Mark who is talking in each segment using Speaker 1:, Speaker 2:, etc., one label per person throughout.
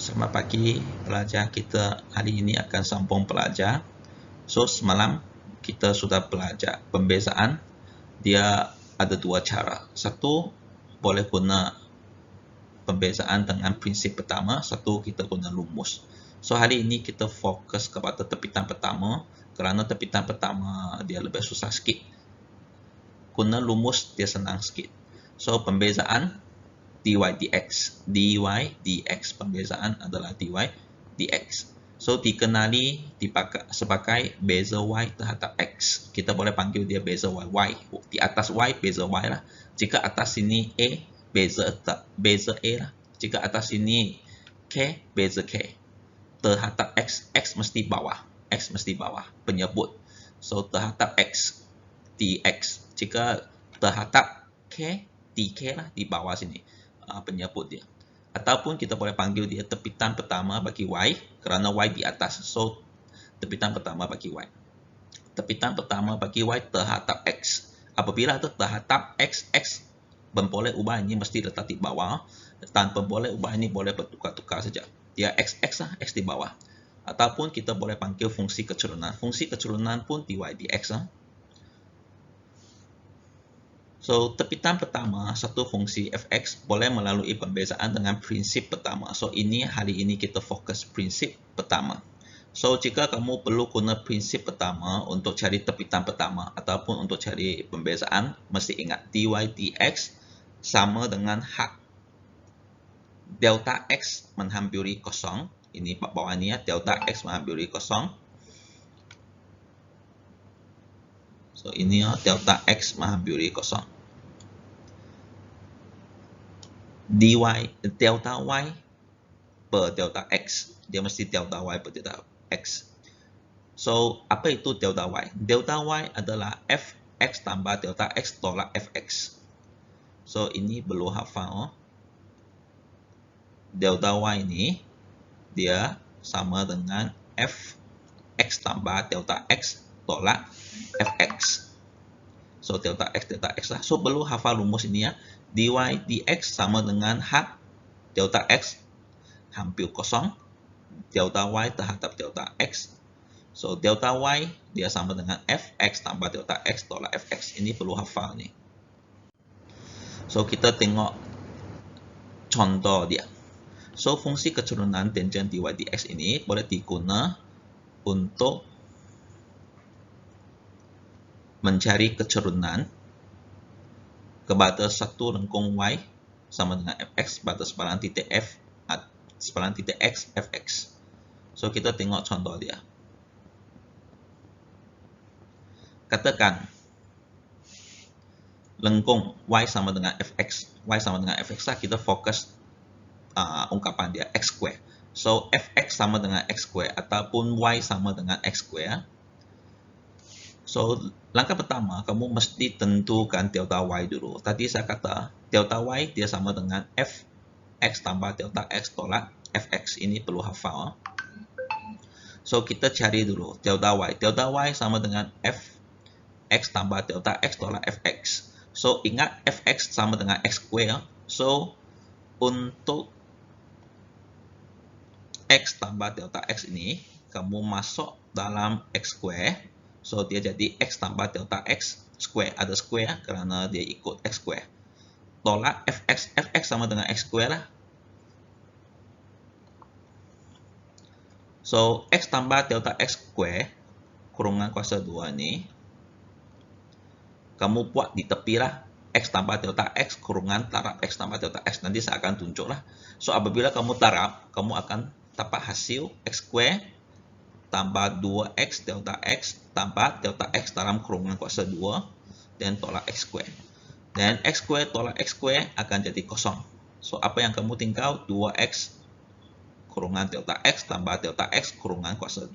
Speaker 1: Selamat pagi pelajar, kita hari ini akan sambung belajar. So semalam kita sudah belajar pembezaan. Dia ada dua cara. Satu boleh guna pembezaan dengan prinsip pertama, satu kita guna rumus. So hari ini kita fokus kepada tepitan pertama kerana tepitan pertama dia lebih susah sikit. Guna rumus dia senang sikit. So pembezaan dy dx, dy dx, pembezaan adalah dy dx. So dikenali sebagai beza y terhadap x. Kita boleh panggil dia beza y. Di atas y beza y lah. Jika atas sini a, beza a lah. Jika atas sini k, beza k. Terhadap x, x mesti bawah. X mesti bawah, penyebut. So terhadap x, dx. Jika terhadap k, dk lah, di bawah sini. Penyebut dia, ataupun kita boleh panggil dia tepitan pertama bagi y kerana y di atas. So tepitan pertama bagi y, tepitan pertama bagi y terhadap x. Apabila itu terhadap x, x boleh ubah ini mesti letak di bawah, dan boleh ubah ini boleh bertukar-tukar saja. Dia x lah, x di bawah. Ataupun kita boleh panggil fungsi keturunan. Fungsi keturunan pun dy dx lah. So, tepitan pertama, satu fungsi fx boleh melalui pembezaan dengan prinsip pertama. So, hari ini kita fokus prinsip pertama. So, jika kamu perlu guna prinsip pertama untuk cari tepitan pertama ataupun untuk cari pembezaan, mesti ingat dy dx sama dengan hak delta x menghampiri kosong. Ini bawah ni ya, delta x menghampiri kosong. So, ini ya, delta x menghampiri kosong. dy delta y per delta x, dia mesti delta y per delta x. So apa itu delta y? Delta y adalah fx tambah delta x tolak fx. So ini perlu hafal. Delta y ini dia sama dengan fx tambah delta x tolak fx. So delta x lah. So perlu hafal rumus ini ya. Dy dx sama dengan hak delta x hampir kosong, delta y terhadap delta x. So delta y dia sama dengan fx tambah delta x tolak fx. Ini perlu hafal nih. So kita tengok contoh dia. So fungsi keturunan tangent dy dx ini boleh digunakan untuk mencari keturunan kepada satu lengkung y sama dengan fx pada sepadan titik f, sepadan titik x, fx. So kita tengok contoh dia. Katakan lengkung y sama dengan fx, y sama dengan fx lah, kita fokus ungkapan dia x square. So fx sama dengan x square ataupun y sama dengan x square. So langkah pertama kamu mesti tentukan delta y dulu. Tadi saya kata delta y dia sama dengan fx tambah delta x tolak fx. Ini perlu hafal. So kita cari dulu delta y. Delta y sama dengan fx tambah delta x tolak fx. So ingat fx sama dengan x square. So untuk x tambah delta x ini kamu masuk dalam x square. So dia jadi x tambah delta x square. Ada square kerana dia ikut x square. Tolak fx. Fx sama dengan x square lah. So x tambah delta x square kurungan kuasa 2 ni kamu buat di tepi lah. X tambah delta x kurungan taraf x tambah delta x. Nanti saya akan tunjuk lah. So apabila kamu taraf, kamu akan dapat hasil x square tambah 2x delta x tambah delta x dalam kurungan kuasa 2 dan tolak x square. Dan x square tolak x square akan jadi kosong. So apa yang kamu tinggal? 2x kurungan delta x tambah delta x kurungan kuasa 2.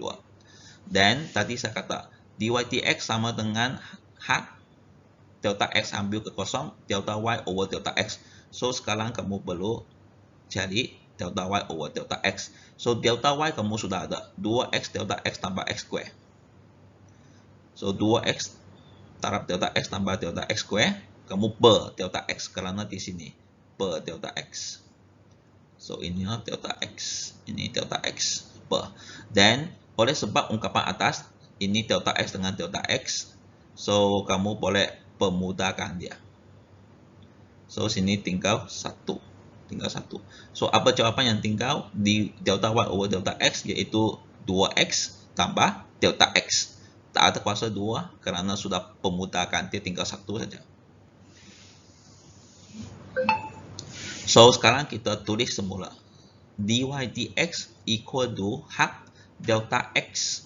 Speaker 1: Dan tadi saya kata dy dx sama dengan hak delta x ambil ke kosong, delta y over delta x. So sekarang kamu perlu cari delta y over delta x. So delta y kamu sudah ada 2x delta x tambah x square. So 2x taraf delta x tambah delta x square, kamu per delta x kerana di sini per delta x. So ini delta X, ini delta X. Dan oleh sebab ungkapan atas, ini delta X dengan delta X, so kamu boleh permudahkan dia. So sini tinggal 1. So apa jawaban yang tinggal di delta Y over delta X, yaitu 2X tambah delta X. Tak ada kuasa 2 kerana sudah permudahkan, dia tinggal 1 saja. So sekarang kita tulis semula. dy dx equal to hak delta X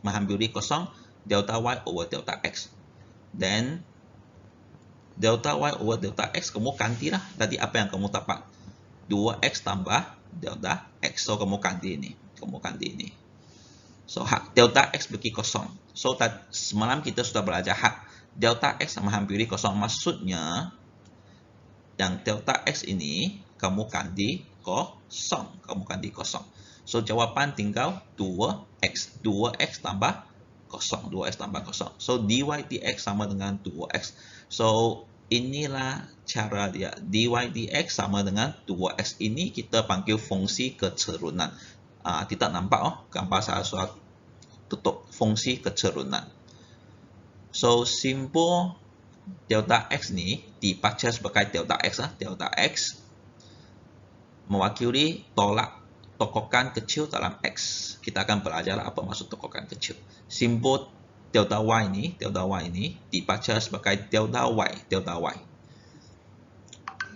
Speaker 1: menghampiri kosong delta Y over delta X. Then delta Y over delta X kamu gantilah tadi apa yang kamu dapat, 2X tambah delta X. So kamu ganti ini, so hak delta X bagi kosong. So semalam kita sudah belajar hak delta X menghampiri kosong, maksudnya yang delta X ini kamu ganti kosong, so jawapan tinggal 2X tambah kosong, so dy dx sama dengan 2X. So inilah cara dia, dy dx sama dengan 2X. Ini kita panggil fungsi kecerunan. Tidak nampak gambar saya sudah tutup, fungsi kecerunan. So simbol delta X ni dibaca sebagai delta X mewakili tokokan kecil dalam X. Kita akan belajar apa maksud tokokan kecil. Simbol delta Y ini dibaca sebagai delta Y.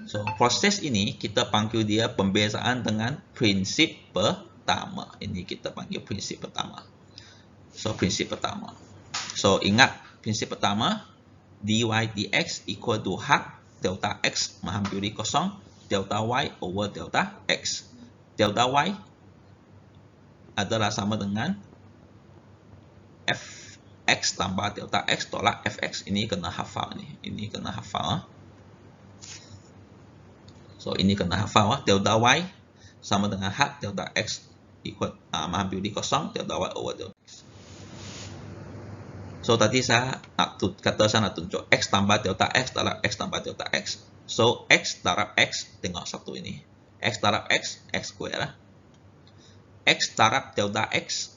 Speaker 1: So proses ini kita panggil dia pembezaan dengan prinsip pertama. Ini kita panggil prinsip pertama. So ingat prinsip pertama, dy dx equal to hak delta X menghampiri kosong delta Y over delta X. Delta Y adalah sama dengan fx tambah delta X tolak fx. Ini kena hafal nih. So ini kena hafal. Delta Y sama dengan hak delta X equal menghampiri kosong delta Y over delta X. So tadi saya nak tunjuk X tambah delta X tolak X tambah delta X. So X darab X, tengok satu ini. X darab X, X square lah. X darab delta X,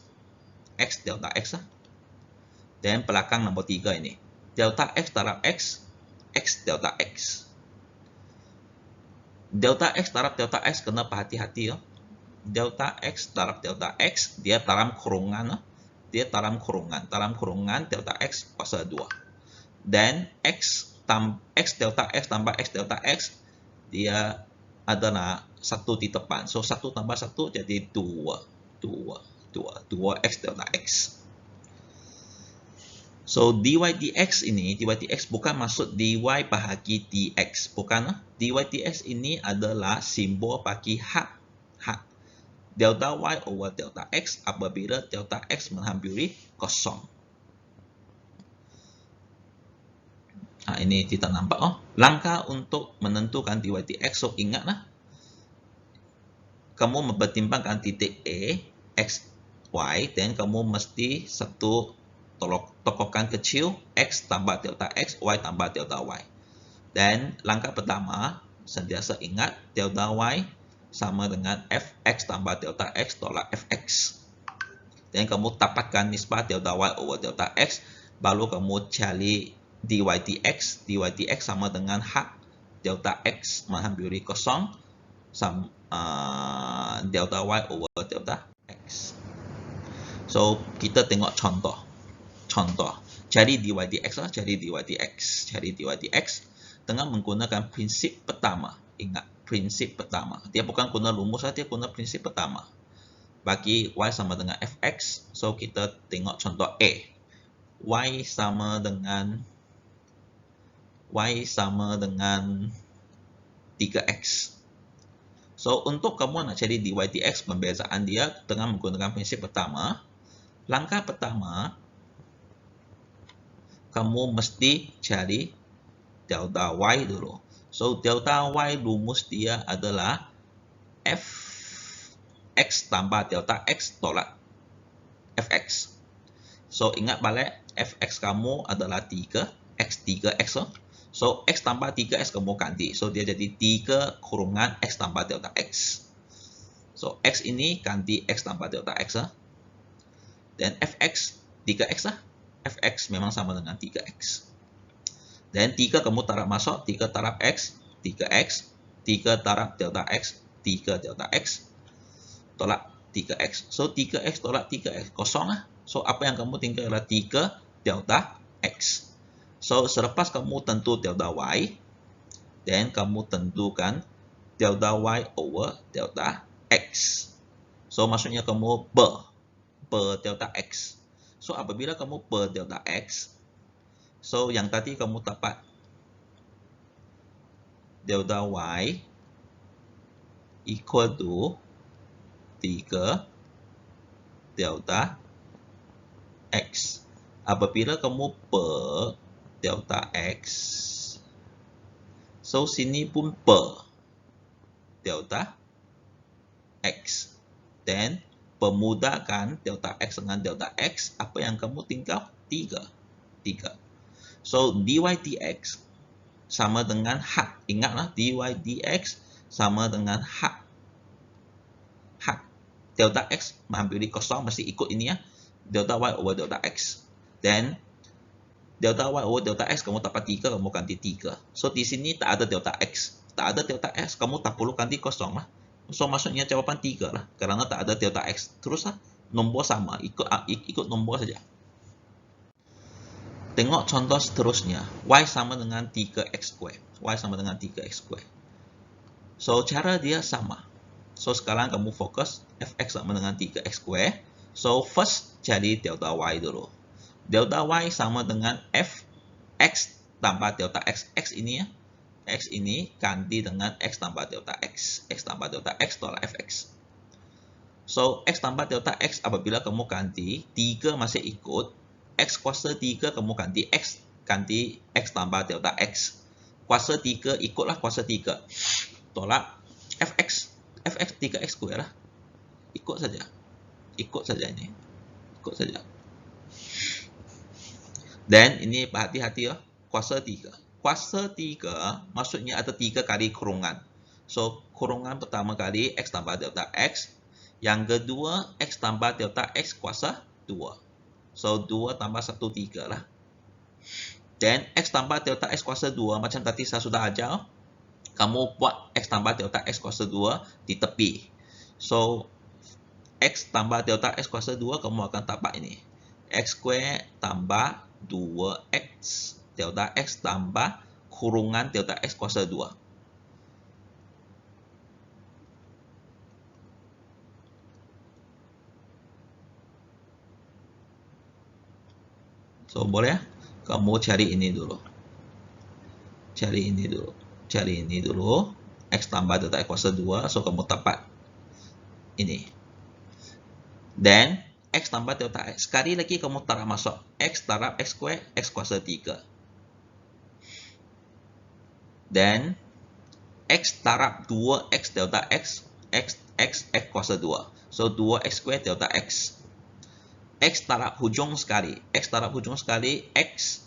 Speaker 1: X delta X lah. Dan belakang nombor 3 ini. Delta X darab X, X delta X. Delta X darab delta X kena berhati-hati. Delta X darab delta X, dia dalam kurungan. Dalam kurungan delta X kuasa 2. Dan X delta X tambah X delta X, dia adalah 1 di depan. So 1 tambah 1 jadi 2X delta X. So dy dx ini, dy dx bukan maksud dy bahagi dx. Bukan. Dy dx ini adalah simbol bagi hak delta Y over delta X apabila delta X menghampiri kosong. Ini tidak nampak. Langkah untuk menentukan dy dx. So ingatlah, kamu mempertimbangkan titik A, X, Y, dan kamu mesti satu tokokan kecil X tambah delta X, Y tambah delta Y. Dan langkah pertama, sentiasa ingat delta Y sama dengan fx tambah delta X tolak fx. Dan kamu dapatkan nisbah delta Y over delta X, baru kamu cari dy dx. Dy dx sama dengan hak delta X menghampiri kosong sama delta Y over delta X. So kita tengok contoh. Cari dy dx dengan menggunakan prinsip pertama. Ingat, prinsip pertama. Dia bukan guna rumus, dia guna prinsip pertama. Bagi Y sama dengan fx, so kita tengok contoh A. Y sama dengan 3x. So untuk kamu nak cari dy dx, pembezaan dia dengan menggunakan prinsip pertama. Langkah pertama, kamu mesti cari delta Y dulu. So delta Y rumus dia adalah fx tambah delta X tolak fx. So ingat balik, fx kamu adalah 3x. So, X tambah 3X kamu ganti. So, dia jadi 3 kurungan X tambah delta X. So, X ini ganti X tambah delta X. Dan Fx 3X lah. Fx memang sama dengan 3X. Dan 3 kamu taruh masuk, 3 taraf X, 3X, 3 taraf delta X, 3 delta X, tolak 3X. So, 3X tolak 3X, kosong lah. So, apa yang kamu tinggal adalah 3 delta X. So, selepas kamu tentu delta Y, dan kamu tentukan delta Y over delta X. So, maksudnya kamu per delta X. So, apabila kamu per delta X, so yang tadi kamu dapat delta Y equal to 3 delta X. Apabila kamu per delta X, so sini pun per delta X. Dan permudahkan delta X dengan delta X, apa yang kamu tinggal? 3. So, dy dx sama dengan hak. Ingatlah, dy dx sama dengan hak. Delta X mengambil kosong, mesti ikut ini ya. Delta Y over delta X. Dan delta Y over delta X kamu dapat 3, kamu ganti 3. So, di sini tak ada delta X. Tak ada delta X, kamu tak perlu ganti kosong lah. So, maksudnya jawaban 3 lah. Karena tak ada delta X. Terus lah, nombor sama. Ikut nombor saja. Tengok contoh seterusnya. Y sama dengan 3X square. Y sama dengan 3X square. So, cara dia sama. So, sekarang kamu fokus Fx sama dengan 3X square. So, first cari delta Y dulu. Delta Y sama dengan Fx tambah delta X. X ini ya. X ini ganti dengan X tambah delta X. X tambah delta X tolak Fx. So, X tambah delta X apabila kamu ganti, 3 masih ikut. X kuasa 3 kamu ganti X tambah delta X. Kuasa 3 ikutlah kuasa 3. Tolak Fx 3X square lah. Ikut saja ini. Ikut saja. Dan ini hati-hati ya. Kuasa 3. Kuasa 3 maksudnya ada 3 kali kurungan. So, kurungan pertama kali X tambah delta X. Yang kedua, X tambah delta X kuasa 2. So, 2 tambah 1, 3 lah. Dan X tambah delta X kuasa 2, macam tadi saya sudah ajar. Kamu buat X tambah delta X kuasa 2 di tepi. So, X tambah delta X kuasa 2, kamu akan dapat ini. X square tambah 2X delta X tambah kurungan delta X kuasa 2. So, boleh ya? Kamu cari ini dulu. Cari ini dulu. X tambah delta X kuasa 2. So, kamu dapat ini. Dan X tambah delta X. Sekali lagi kamu taruh masuk. X taraf X square, X kuasa 3. Dan X taraf 2X delta X, X kuasa 2. So, 2X square delta X. X taraf hujung sekali. X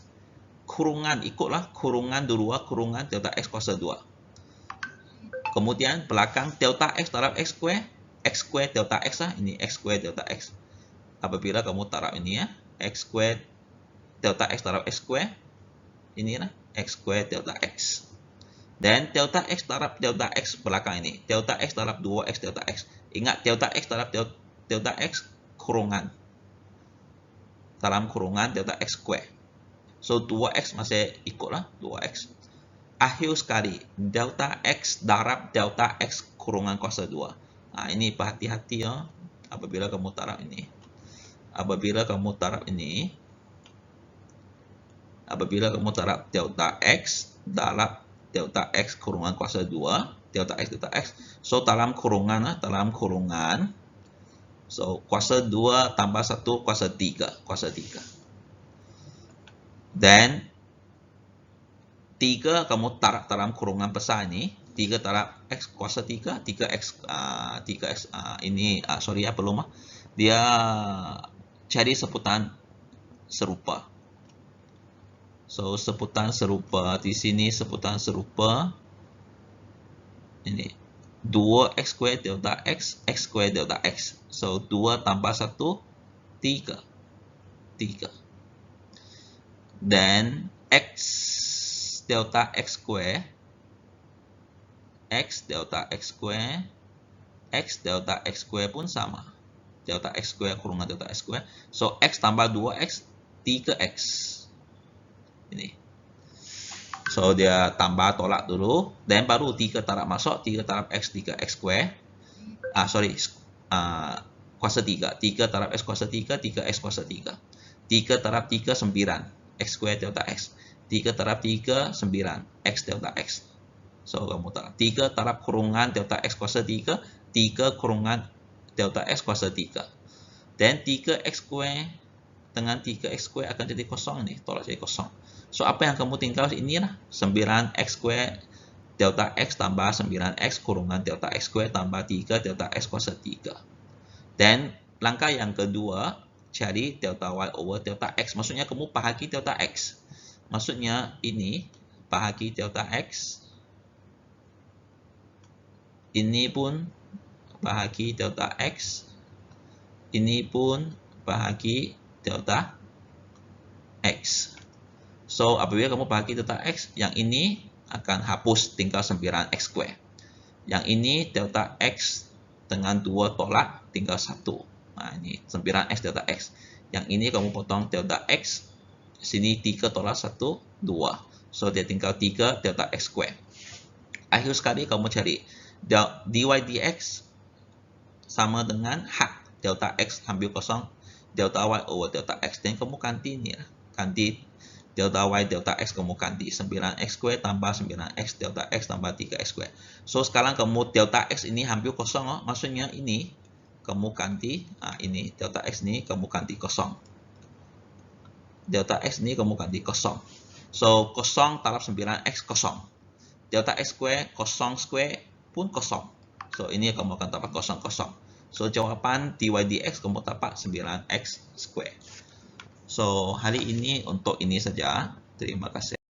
Speaker 1: kurungan, ikutlah kurungan 2, kurungan delta X kuasa 2. Kemudian belakang delta X taraf X square delta X lah. Ini X square delta X. Apabila kamu taruh ini ya, X square delta X taraf X square, inilah X square delta X. Dan delta X taraf delta X belakang ini. Delta X taraf 2X delta X. Ingat, delta X taraf delta X kurungan. Dalam kurungan delta X square. So, 2X masih ikutlah 2X. Akhir sekali, delta X darab delta X kurungan kuasa 2. Nah, ini hati-hati ya. Apabila kamu taruh ini. Apabila kamu taruh delta X darab delta X kurungan kuasa 2. Delta X. So, dalam kurungan. So, kuasa 2 tambah 1 kuasa 3. Dan 3 kamu taruh dalam kurungan besar ini. 3 taruh X kuasa 3. 3X ini, belum. Dia cari sebutan serupa. So sebutan serupa di sini, sebutan serupa ini 2x square delta x, x square delta x. So 2 tambah 1 3. Dan x delta x square, x delta x square, x delta x square pun sama. Delta x square kurungan delta x square. So x tambah 2x 3x. Ini. So dia tambah tolak dulu, dan baru 3 taraf masuk, 3 taraf x 3x square. Kuasa 3 taraf x kuasa 3, 3x kuasa 3. 3 taraf 3 9, x square delta x. 3 taraf 3 9, x delta x. So kamu tahu 3 taraf kurungan delta x kuasa 3, 3 kurungan delta x kuasa 3. Dan 3x square dengan 3x square akan jadi kosong nih, tolak jadi kosong. So apa yang kamu tinggal inilah 9x square delta x tambah 9x kurungan delta x square tambah 3 delta x kuasa 3. Dan langkah yang kedua, cari delta y over delta x. Maksudnya kamu bahagi delta x. Maksudnya ini bahagi delta x. Ini pun bahagi delta x. Ini pun bahagi delta x. So, apabila kamu bahagi delta x, yang ini akan hapus, tinggal 9x square. Yang ini delta x dengan 2 tolak, tinggal 1. Nah, ini 9x delta x. Yang ini kamu potong delta x, sini 3 tolak 1, 2. So, dia tinggal 3 delta x square. Akhir sekali kamu cari dy dx sama dengan hak delta x ambil kosong, delta y over delta x. Dan kamu ganti ini ya, ganti delta y delta x kamu ganti 9x square tambah 9x delta x tambah 3x square. So sekarang kamu delta x ini hampir kosong, maksudnya ini kamu ganti, ini delta x ini kamu ganti kosong. Delta x ini kamu ganti kosong. So kosong taraf 9x kosong. Delta x square kosong square pun kosong. So ini kamu akan dapat kosong kosong. So jawaban dy dx kamu dapat 9x square. So hari ini untuk ini saja. Terima kasih.